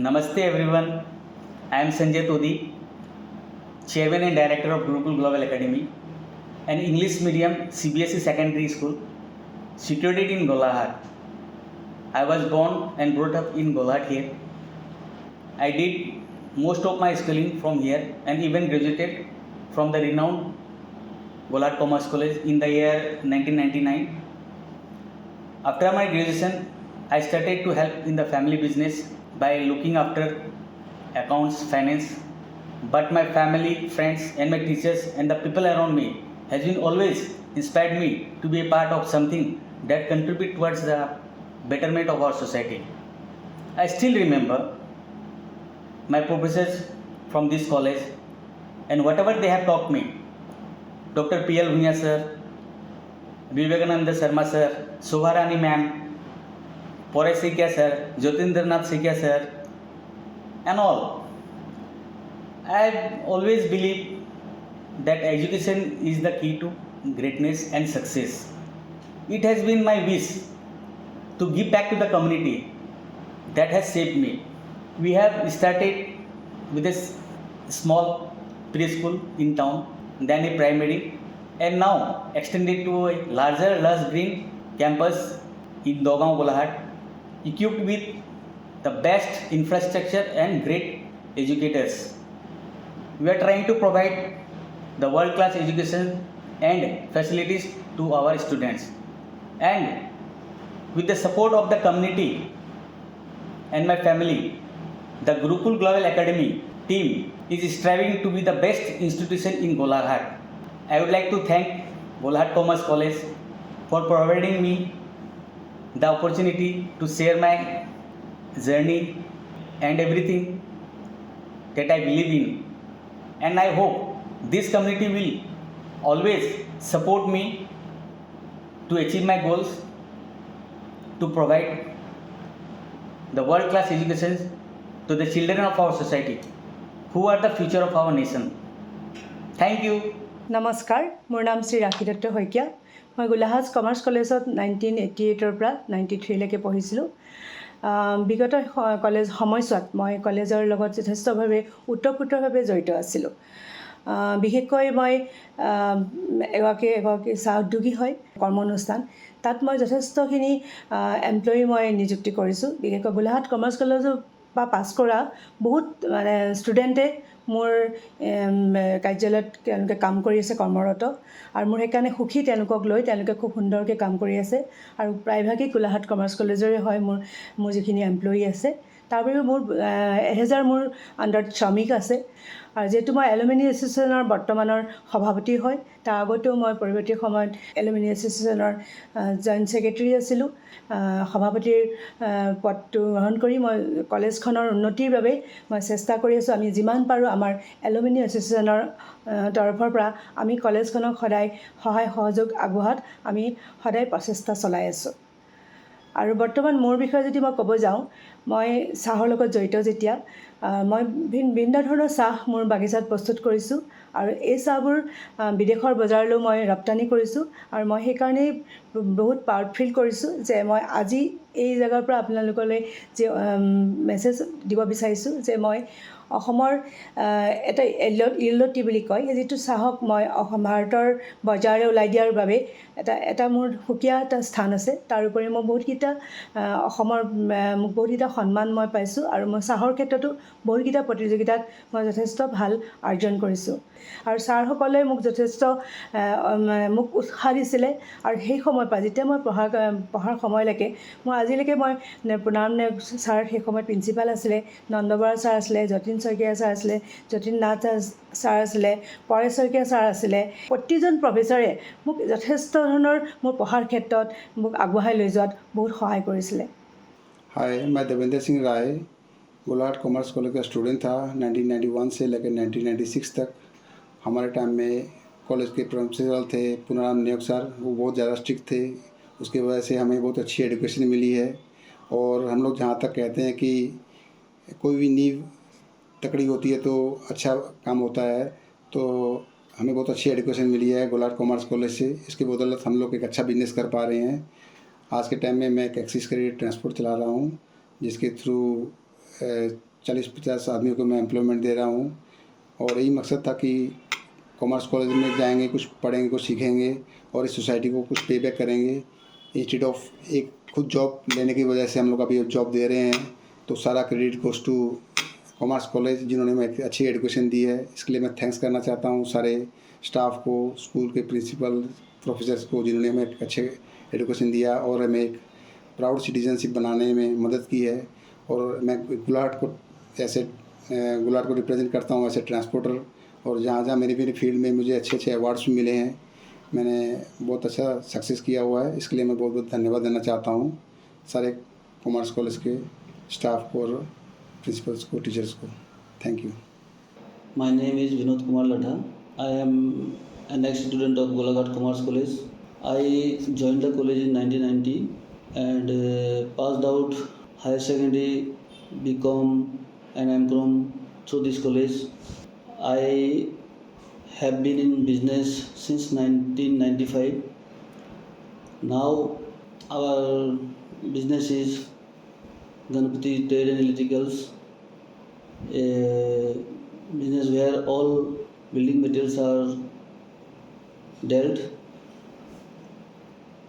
Namaste everyone. I am Sanjay Todi, Chairman and Director of Gurukul Global Academy, an English medium CBSE secondary school situated in Golaghat. I was born and brought up in Golaghat here. I did most of my schooling from here and even graduated from the renowned Golaghat Commerce College in the year 1999. After my graduation, I started to help in the family business by looking after accounts, finance. But my family, friends, and my teachers and the people around me has been always inspired me to be a part of something that contribute towards the betterment of our society. I still remember my professors from this college and whatever they have taught me. Dr. P.L. Bhunia sir, Vivekananda Sharma sir, Shobharani ma'am, Paresh Sikya sir, Jyotindranath Sikya sir, and all. I always believe that education is the key to greatness and success. It has been my wish to give back to the community that has shaped me. We have started with a small preschool in town, then a primary, and now extended to a larger lush green campus in Dogaon, Golaghat, equipped with the best infrastructure and great educators. We are trying to provide the world-class education and facilities to our students. And with the support of the community and my family, the Gurukul Global Academy team is striving to be the best institution in Golaghat. I would like to thank Golaghat Commerce College for providing me the opportunity to share my journey and everything that I believe in. And I hope this community will always support me to achieve my goals, to provide the world-class education to the children of our society, who are the future of our nation. Thank you. নমস্কাৰ, মোৰ নাম শ্ৰী ৰাখী দত্ত শইকীয়া। মই Golaghat commerce কলেজত 1988ৰ পৰা 93লৈকে পঢ়িছিলোঁ। বিগত college সময়ছোৱাত মই কলেজৰ লগত যথেষ্টভাৱে ওতঃপ্ৰোতভাৱে জড়িত আছিলোঁ। বিশেষকৈ মই এগৰাকী চাহ উদ্যোগী হয় কৰ্মানুষ্ঠান, তাত মই যথেষ্টখিনি এমপ্লয়ী মই নিযুক্তি কৰিছোঁ। বিশেষকৈ গোলাঘাট কমাৰ্চ কলেজৰ পৰা পাছ কৰা বহুত ষ্টুডেণ্টে মোৰ কাৰ্যালয়ত তেওঁলোকে কাম কৰি আছে, কৰ্মৰত, আৰু মোৰ সেইকাৰণে সুখী তেওঁলোকক লৈ। তেওঁলোকে খুব সুন্দৰকৈ কাম কৰি আছে আৰু প্ৰায়ভাগেই গোলাঘাট কমাৰ্চ কলেজৰে হয় মোৰ যিখিনি এমপ্লয়ী আছে। তাৰ বাহিৰেও মোৰ 1000 মোৰ আণ্ডাৰত শ্ৰমিক আছে। আৰু যিহেতু মই এলুমিনি এছ'চিয়েশ্যনৰ বৰ্তমানৰ সভাপতি হয়, তাৰ আগতেও মই পৰৱৰ্তী সময়ত এলুমিনি এছ'চিয়েশ্যনৰ জইণ্ট ছেক্ৰেটেৰী আছিলোঁ। সভাপতিৰ পদটো গ্ৰহণ কৰি মই কলেজখনৰ উন্নতিৰ বাবে মই চেষ্টা কৰি আছোঁ। আমি যিমান পাৰোঁ আমাৰ এলুমিনি এছ'চিয়েশ্যনৰ তৰফৰ পৰা আমি কলেজখনক সদায় সহায় সহযোগ আগবঢ়াত আমি সদায় প্ৰচেষ্টা চলাই আছোঁ। আৰু বৰ্তমান মোৰ বিষয়ে যদি মই ক'ব যাওঁ, মই চাহৰ লগত জড়িত যেতিয়া, মই ভিন্ন ধৰণৰ চাহ মোৰ বাগিচাত প্ৰস্তুত কৰিছোঁ আৰু এই চাহবোৰ বিদেশৰ বজাৰলৈও মই ৰপ্তানি কৰিছোঁ। আৰু মই সেইকাৰণেই বহুত প্ৰাউড ফিল কৰিছোঁ যে মই আজি এই জেগাৰ পৰা আপোনালোকলৈ যে মেছেজ দিব বিচাৰিছোঁ যে মই অসমৰ এটা ইল্লতি বুলি কয়, যিটো চাহক মই ভাৰতৰ বজাৰলৈ ওলাই দিয়াৰ বাবে এটা মোৰ সুকীয়া এটা স্থান আছে। তাৰোপৰি মই বহুতকেইটা অসমৰ বহুতকেইটা সন্মান মই পাইছোঁ আৰু মই চাহৰ ক্ষেত্ৰতো বহুতকেইটা প্ৰতিযোগিতাত মই যথেষ্ট ভাল অৰ্জন কৰিছোঁ। আৰু ছাৰসকলে মোক যথেষ্ট মোক উৎসাহ দিছিলে। আৰু সেই সময়ৰ পৰা যেতিয়া মই পঢ়াৰ সময়লৈকে মই আজিলৈকে মই পুনাৰাম নায়ক ছাৰ সেই সময়ত প্ৰিন্সিপাল আছিলে, নন্দ বৰা ছাৰ আছিলে, যতীন শইকীয়া ছাৰ আছিলে, যতীন নাথ ছাৰ আছিলে, পৰেশ শইকীয়া ছাৰ আছিলে। প্ৰতিজন প্ৰফেচৰে মোক যথেষ্ট ধৰণৰ মোৰ পঢ়াৰ ক্ষেত্ৰত মোক আগবঢ়াই লৈ যোৱাত বহুত সহায় কৰিছিলে। हाय, मैं देवेंद्र सिंह राय गोलाघाट कॉमर्स कॉलेज का स्टूडेंट था 1991 से लेकर 1996 तक। हमारे टाइम में कॉलेज के प्रिंसिपल थे पुनाराम नायक सर, वो बहुत ज़्यादा स्ट्रिक्ट थे। उसकी वजह से हमें बहुत अच्छी एजुकेशन मिली है। और हम लोग जहाँ तक कहते हैं कि कोई भी नींव तकड़ी होती है तो अच्छा काम होता है, तो हमें बहुत अच्छी एजुकेशन मिली है गोलाघाट कॉमर्स कॉलेज से। इसकी बदौलत हम लोग एक अच्छा बिजनेस कर पा रहे हैं। आज के टाइम में मैं एक एक्सिस करियर ट्रांसपोर्ट चला रहा हूँ, जिसके थ्रू 40-50 आदमियों को मैं एम्प्लॉयमेंट दे रहा हूँ। और यही मकसद था कि कॉमर्स कॉलेज में जाएंगे, कुछ पढ़ेंगे, कुछ सीखेंगे और इस सोसाइटी को कुछ पे बैक करेंगे, इंस्टेड ऑफ एक खुद जॉब लेने की वजह से हम लोग अभी जॉब दे रहे हैं। तो सारा credit goes to commerce college, जिन्होंने मैं एक अच्छी एजुकेशन दी है। इसके लिए मैं थैंक्स करना चाहता हूँ सारे स्टाफ को, स्कूल के प्रिंसिपल, प्रोफेसर्स को, जिन्होंने हमें एक अच्छे एजुकेशन दिया और हमें एक प्राउड सिटीजनशिप बनाने में मदद की है। और मैं गोलाघाट को ऐसे गोलाघाट को रिप्रेजेंट करता हूँ ऐसे ट्रांसपोर्टर। और जहाँ जहाँ मेरी फील्ड में मुझे अच्छे अच्छे अवार्ड्स भी मिले हैं, मैंने बहुत अच्छा सक्सेस किया हुआ है। इसके लिए मैं बहुत बहुत धन्यवाद देना चाहता हूँ सारे कॉमर्स कॉलेज के स्टाफ को और प्रिंसिपल्स को, टीचर्स को। Thank you. My name is Vinod Kumar Ladha. I am an ex-student of Golaghat Commerce College. I joined the college in 1990 and passed out higher secondary, BCom and MCom through this college. I have been in business since 1995. Now our business is Ganpati Trade and Electricals, a business where all building materials are dealt.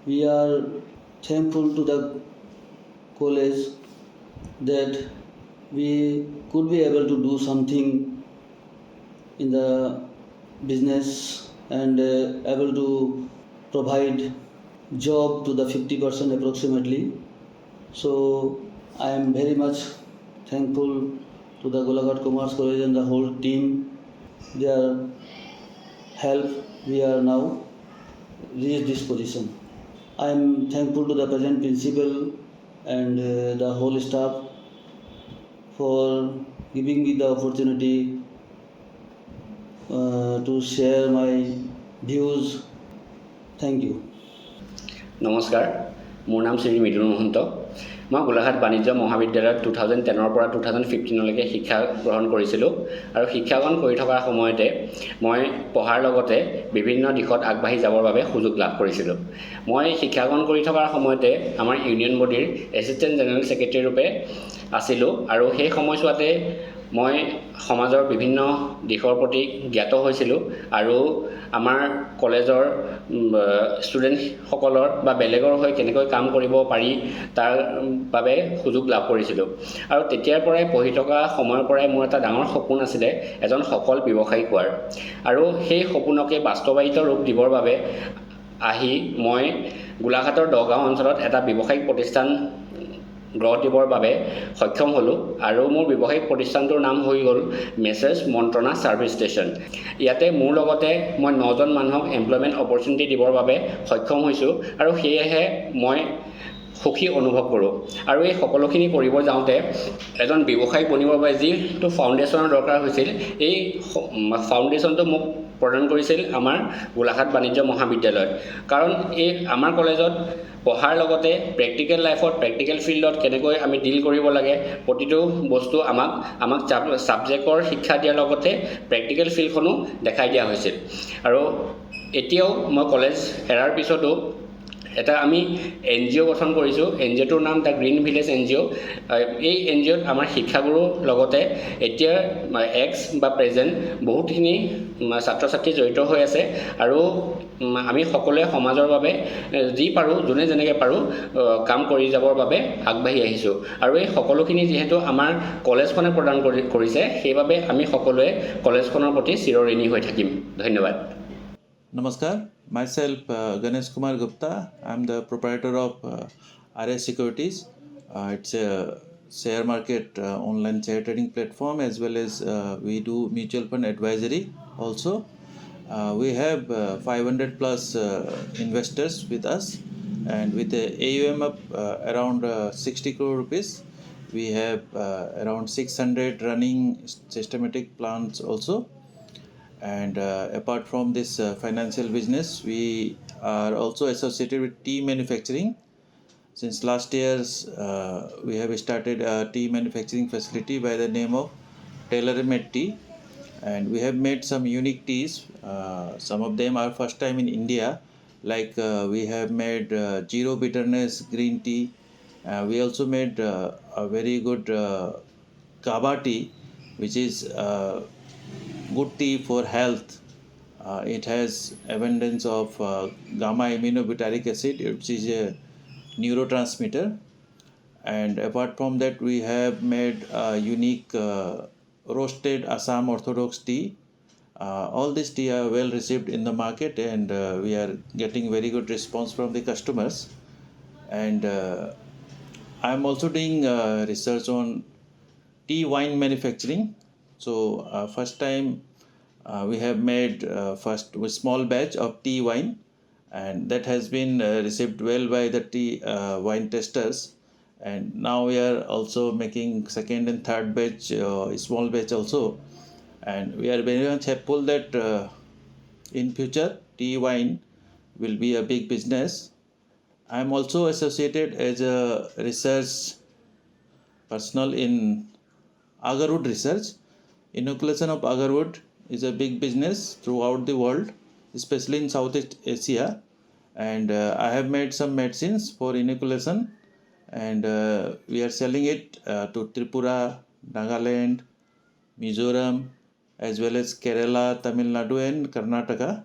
We are thankful to the college that we could be able to do something in the business and able to provide job to the 50% approximately. So I am very much thankful to the Golaghat Commerce College and the whole team. Their help, we are now reached this position. I am thankful to the present principal and the whole staff for giving me the opportunity to share my views. Thank you. নমস্কাৰ, মোৰ নাম শ্ৰী মৃদুল মহন্ত। মই গোলাঘাট বাণিজ্য মহাবিদ্যালয়ত 2010 পৰা 2015লৈকে শিক্ষা গ্ৰহণ কৰিছিলোঁ আৰু শিক্ষা গ্ৰহণ কৰি থকাৰ সময়তে মই পঢ়াৰ লগতে বিভিন্ন দিশত আগবাঢ়ি যাবৰ বাবে সুযোগ লাভ কৰিছিলোঁ। মই শিক্ষা গ্ৰহণ কৰি থকাৰ সময়তে আমাৰ ইউনিয়ন বডিৰ এছিষ্টেণ্ট জেনেৰেল ছেক্ৰেটাৰী ৰূপে আছিলোঁ আৰু সেই সময়ছোৱাতে মই সমাজৰ বিভিন্ন দিশৰ প্ৰতি জ্ঞাত হৈছিলোঁ আৰু আমাৰ কলেজৰ ষ্টুডেণ্টসকলৰ বা বেলেগৰ হৈ কেনেকৈ কাম কৰিব পাৰি তাৰ বাবে সুযোগ লাভ কৰিছিলোঁ। আৰু তেতিয়াৰ পৰাই পঢ়ি থকা সময়ৰ পৰাই মোৰ এটা ডাঙৰ সপোন আছিলে এজন সফল ব্যৱসায়ী হোৱাৰ। আৰু সেই সপোনকে বাস্তৱায়িত ৰূপ দিবৰ বাবে আহি মই গোলাঘাটৰ দহগাঁও অঞ্চলত এটা ব্যৱসায়িক প্ৰতিষ্ঠান গঢ় দিবৰ বাবে সক্ষম হ'লোঁ আৰু মোৰ ব্যৱসায়িক প্ৰতিষ্ঠানটোৰ নাম হৈ গ'ল মেছেজ মন্ত্ৰণা ছাৰ্ভিচ ষ্টেচন। ইয়াতে মোৰ লগতে মই 9জন মানুহক এমপ্লয়মেণ্ট অপৰচুনিটি দিবৰ বাবে সক্ষম হৈছোঁ আৰু সেয়েহে মই সুখী অনুভৱ কৰোঁ। আৰু এই সকলোখিনি কৰিব যাওঁতে এজন ব্যৱসায়ী বনিবৰ বাবে যিটো ফাউণ্ডেশ্যনৰ দৰকাৰ হৈছিল, এই ফাউণ্ডেশ্যনটো মোক প্ৰদান কৰিছিল আমাৰ গোলাঘাট বাণিজ্য মহাবিদ্যালয়ত। কাৰণ এই আমাৰ কলেজত পঢ়াৰ লগতে প্ৰেক্টিকেল লাইফত, প্ৰেক্টিকেল ফিল্ডত কেনেকৈ আমি ডিল কৰিব লাগে প্ৰতিটো বস্তু আমাক ছাবজেক্টৰ শিক্ষা দিয়াৰ লগতে প্ৰেক্টিকেল ফিল্ডখনো দেখাই দিয়া হৈছিল। আৰু এতিয়াও মই কলেজ এৰাৰ পিছতো এটা আমি NGO গঠন কৰিছোঁ। NGOটোৰ নাম দ্য গ্ৰীণ ভিলেজ NGO। এই NGOত আমাৰ শিক্ষাগুৰুৰ লগতে এতিয়া এক্স বা প্ৰেজেণ্ট বহুতখিনি ছাত্ৰ ছাত্ৰী জড়িত হৈ আছে আৰু আমি সকলোৱে সমাজৰ বাবে যি পাৰোঁ, যোনে যেনেকৈ পাৰোঁ কাম কৰি যাবৰ বাবে আগবাঢ়ি আহিছোঁ। আৰু এই সকলোখিনি যিহেতু আমাৰ কলেজখনে প্ৰদান কৰিছে, সেইবাবে আমি সকলোৱে কলেজখনৰ প্ৰতি চিৰঋণী হৈ থাকিম। ধন্যবাদ। Namaskar, myself Ganesh Kumar Gupta. I'm the proprietor of RS Securities. It's a share market online share trading platform, as well as we do mutual fund advisory also. We have 500 plus investors with us, and with the AUM of around 60 crore rupees. We have around 600 running systematic plans also. And apart from this financial business, we are also associated with tea manufacturing. Since last years, we have started a tea manufacturing facility by the name of Tailor Made Tea, and we have made some unique teas. Some of them are first time in India, like we have made zero bitterness green tea. We also made a very good kava tea, which is good tea for health. It has abundance of gamma aminobutyric acid, which is a neurotransmitter. And apart from that, we have made a unique roasted Assam Orthodox tea. All these tea are well received in the market, and we are getting very good response from the customers. And I am also doing research on tea wine manufacturing. So first time we have made first a small batch of tea wine, and that has been received well by the tea wine testers. And now we are also making second and third batch, small batch also. And we are very much hopeful that in future tea wine will be a big business. I am also associated as a research personnel in agarwood research. Inoculation of agarwood is a big business throughout the world, especially in Southeast Asia. And I have made some medicines for inoculation, and we are selling it to Tripura, Nagaland, Mizoram, as well as Kerala, Tamil Nadu and Karnataka.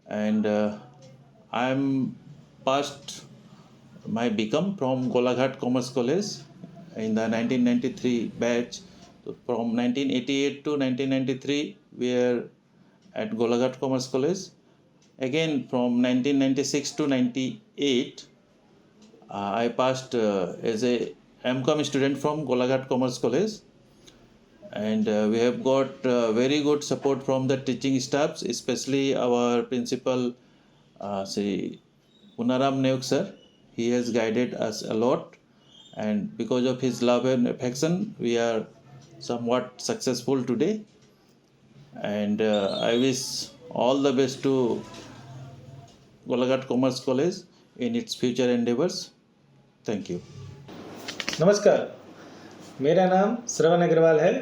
And I am passed my BCom from Golaghat Commerce College in the 1993 batch. So from 1988 to 1993 we are at Golaghat Commerce College. Again from 1996 to 98 I passed as a MCom student from Golaghat Commerce College, and we have got very good support from the teaching staffs, especially our principal Sri Punaram Neuk sir. He has guided us a lot, and because of his love and affection we are somewhat successful today. And I wish all the best to Golaghat Commerce College in its future endeavors. Thank you. नमस्कार, मेरा नाम श्रवण अग्रवाल है।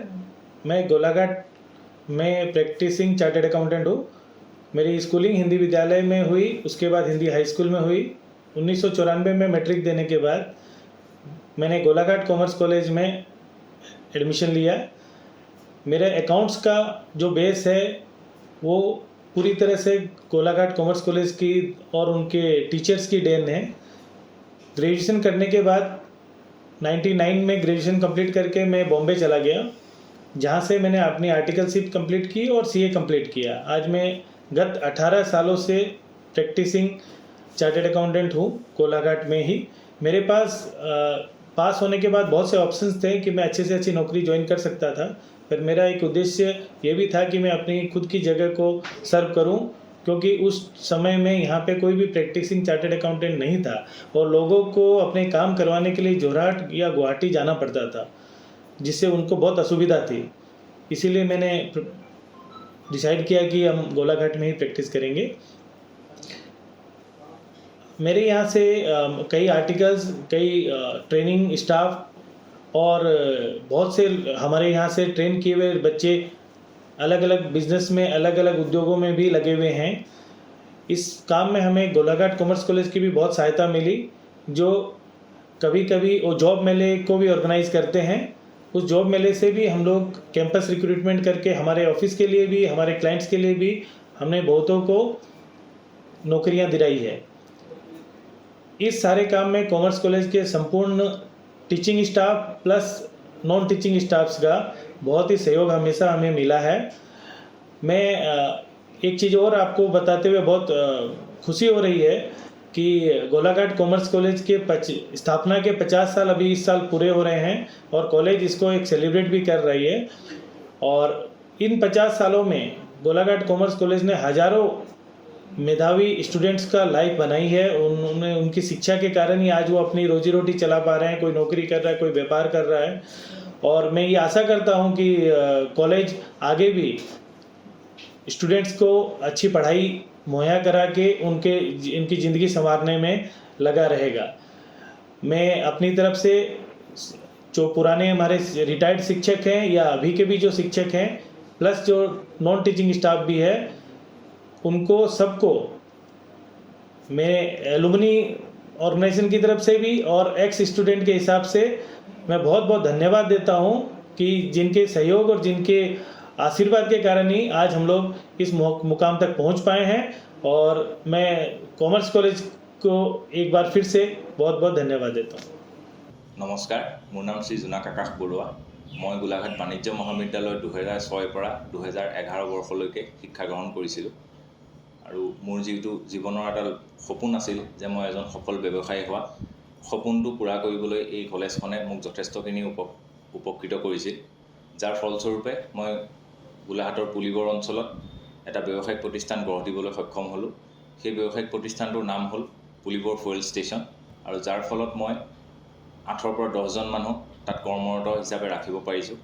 मैं गोलाघाट में practising chartered accountant हूँ। मेरी schooling Hindi विद्यालय में हुई, उसके बाद हिंदी हाई स्कूल में हुई। 1994 में मैट्रिक देने के बाद मैंने गोलाघाट कॉमर्स कॉलेज में एडमिशन लिया। मेरे अकाउंट्स का जो बेस है वो पूरी तरह से गोलाघाट कॉमर्स कॉलेज की और उनके टीचर्स की देन है। ग्रेजुएशन करने के बाद 99 में ग्रेजुएशन कंप्लीट करके मैं बॉम्बे चला गया, जहाँ से मैंने अपनी आर्टिकलशिप कंप्लीट की और सीए कंप्लीट किया। आज मैं गत 18 सालों से प्रैक्टिसिंग चार्टर्ड अकाउंटेंट हूँ गोलाघाट में ही। मेरे पास होने के बाद बहुत से ऑप्शंस थे कि मैं अच्छे से अच्छी नौकरी ज्वाइन कर सकता था, पर मेरा एक उद्देश्य ये भी था कि मैं अपनी खुद की जगह को सर्व करूँ, क्योंकि उस समय में यहाँ पे कोई भी प्रैक्टिसिंग चार्टर्ड अकाउंटेंट नहीं था और लोगों को अपने काम करवाने के लिए जोरहाट या गुवाहाटी जाना पड़ता था, जिससे उनको बहुत असुविधा थी। इसीलिए मैंने डिसाइड किया कि हम गोलाघाट में ही प्रैक्टिस करेंगे। मेरे यहाँ से कई आर्टिकल्स, कई ट्रेनिंग स्टाफ और बहुत से हमारे यहाँ से ट्रेन किए हुए बच्चे अलग अलग बिजनेस में, अलग अलग उद्योगों में भी लगे हुए हैं। इस काम में हमें गोलाघाट कॉमर्स कॉलेज की भी बहुत सहायता मिली, जो कभी कभी वो जॉब मेले को भी ऑर्गेनाइज करते हैं। उस जॉब मेले से भी हम लोग कैंपस रिक्रूटमेंट करके हमारे ऑफिस के लिए भी, हमारे क्लाइंट्स के लिए भी हमने बहुतों को नौकरियां दिलाई है। इस सारे काम में कॉमर्स कॉलेज के संपूर्ण teaching staff plus non teaching staffs का बहुत ही सहयोग हमेशा हमें मिला है। मैं एक चीज़ और आपको बताते हुए बहुत खुशी हो रही है कि गोलाघाट कॉमर्स कॉलेज के स्थापना के 50 साल अभी इस साल पूरे हो रहे हैं और कॉलेज इसको एक सेलिब्रेट भी कर रही है। और इन 50 सालों में गोलाघाट कॉमर्स कॉलेज ने हज़ारों मेधावी स्टूडेंट्स का लाइफ बनाई है। उन्होंने उनकी शिक्षा के कारण ही आज वो अपनी रोजी रोटी चला पा रहे हैं। कोई नौकरी कर रहा है, कोई व्यापार कर रहा है। और मैं ये आशा करता हूँ कि कॉलेज आगे भी स्टूडेंट्स को अच्छी पढ़ाई मुहैया करा के इनकी ज़िंदगी संवारने में लगा रहेगा। मैं अपनी तरफ से जो पुराने हमारे रिटायर्ड शिक्षक हैं या अभी के भी जो शिक्षक हैं, प्लस जो नॉन टीचिंग स्टाफ भी है, उनको सबको मैं एलुमनी ऑर्गेनाइजेशन की तरफ से भी और एक्स स्टूडेंट के हिसाब से मैं बहुत बहुत धन्यवाद देता हूँ कि जिनके सहयोग और जिनके आशीर्वाद के कारण ही आज हम लोग इस मुकाम तक पहुंच पाए हैं। और मैं कॉमर्स कॉलेज को एक बार फिर से बहुत बहुत धन्यवाद देता हूँ। নমস্কাৰ, মোৰ নাম শ্ৰী জোনাক আকাশ বৰুৱা। মই গোলাঘাট বাণিজ্য মহাবিদ্যালয় 2006 পৰা 2011 বৰ্ষলৈকে শিক্ষা গ্ৰহণ কৰিছিলোঁ। আৰু মোৰ যিটো জীৱনৰ এটা সপোন আছিল যে মই এজন সফল ব্যৱসায়ী হোৱা, সপোনটো পূৰা কৰিবলৈ এই কলেজখনে মোক যথেষ্টখিনি উপকৃত কৰিছিল। যাৰ ফলস্বৰূপে মই গোলাঘাটৰ পুলিবৰ অঞ্চলত এটা ব্যৱসায়িক প্ৰতিষ্ঠান গঢ় দিবলৈ সক্ষম হ'লোঁ। সেই ব্যৱসায়িক প্ৰতিষ্ঠানটোৰ নাম হ'ল পুলিবৰ ফুৱেল ষ্টেচন। আৰু যাৰ ফলত মই 8 পৰা 10জন মানুহ তাত কৰ্মৰত হিচাপে ৰাখিব পাৰিছোঁ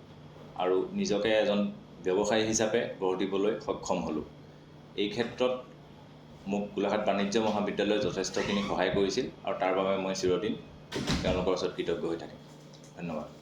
আৰু নিজকে এজন ব্যৱসায়ী হিচাপে গঢ় দিবলৈ সক্ষম হ'লোঁ। এই ক্ষেত্ৰত মোক গোলাঘাট বাণিজ্য মহাবিদ্যালয়ে যথেষ্টখিনি সহায় কৰিছিল আৰু তাৰ বাবে মই চিৰদিন তেওঁলোকৰ ওচৰত কৃতজ্ঞ হৈ থাকিম। ধন্যবাদ।